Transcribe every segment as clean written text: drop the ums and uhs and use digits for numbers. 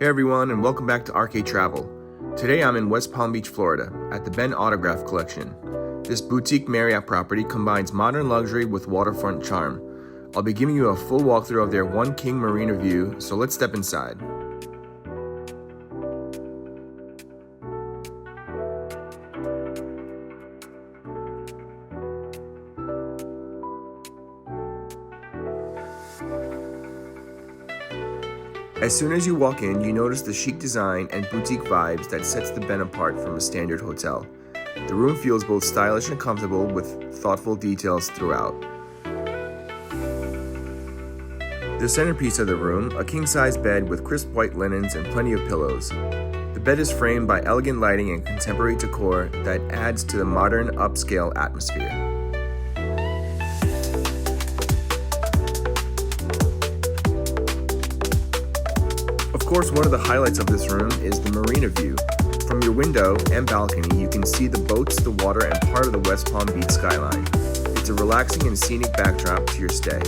Hey everyone, and welcome back to RK Travel. Today I'm in West Palm Beach, Florida, at the Ben Autograph Collection. This boutique Marriott property combines modern luxury with waterfront charm. I'll be giving you a full walkthrough of their One King Marina View, so let's step inside. As soon as you walk in, you notice the chic design and boutique vibes that sets the Ben apart from a standard hotel. The room feels both stylish and comfortable with thoughtful details throughout. The centerpiece of the room, a king-size bed with crisp white linens and plenty of pillows. The bed is framed by elegant lighting and contemporary decor that adds to the modern upscale atmosphere. Of course, one of the highlights of this room is the marina view. From your window and balcony, you can see the boats, the water, and part of the West Palm Beach skyline. It's a relaxing and scenic backdrop to your stay.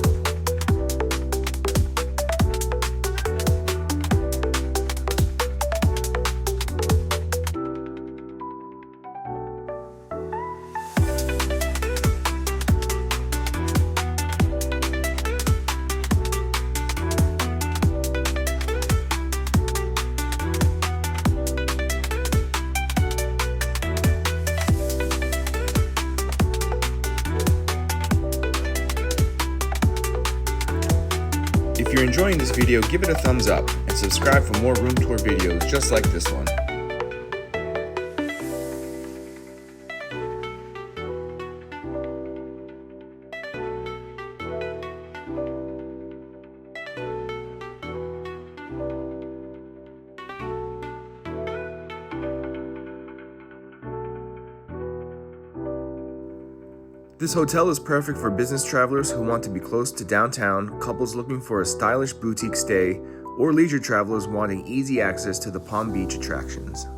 If you're enjoying this video, give it a thumbs up and subscribe for more room tour videos just like this one. This hotel is perfect for business travelers who want to be close to downtown, couples looking for a stylish boutique stay, or leisure travelers wanting easy access to the Palm Beach attractions.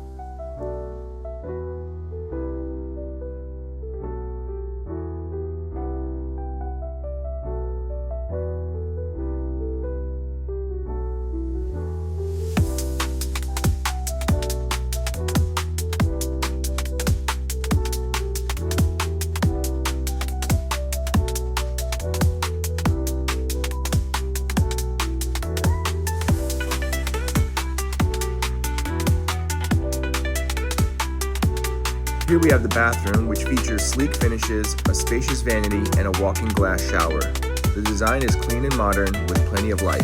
Here we have the bathroom, which features sleek finishes, a spacious vanity, and a walk-in glass shower. The design is clean and modern with plenty of light.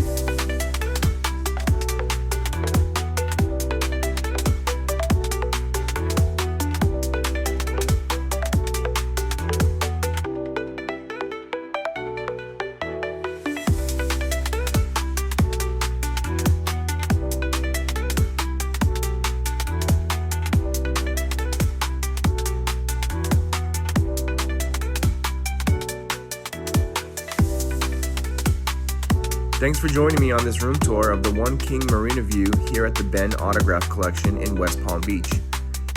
Thanks for joining me on this room tour of the One King Marina View here at the Ben Autograph Collection in West Palm Beach.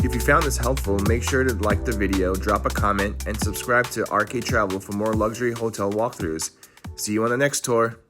If you found this helpful, make sure to like the video, drop a comment, and subscribe to RK Travel for more luxury hotel walkthroughs. See you on the next tour.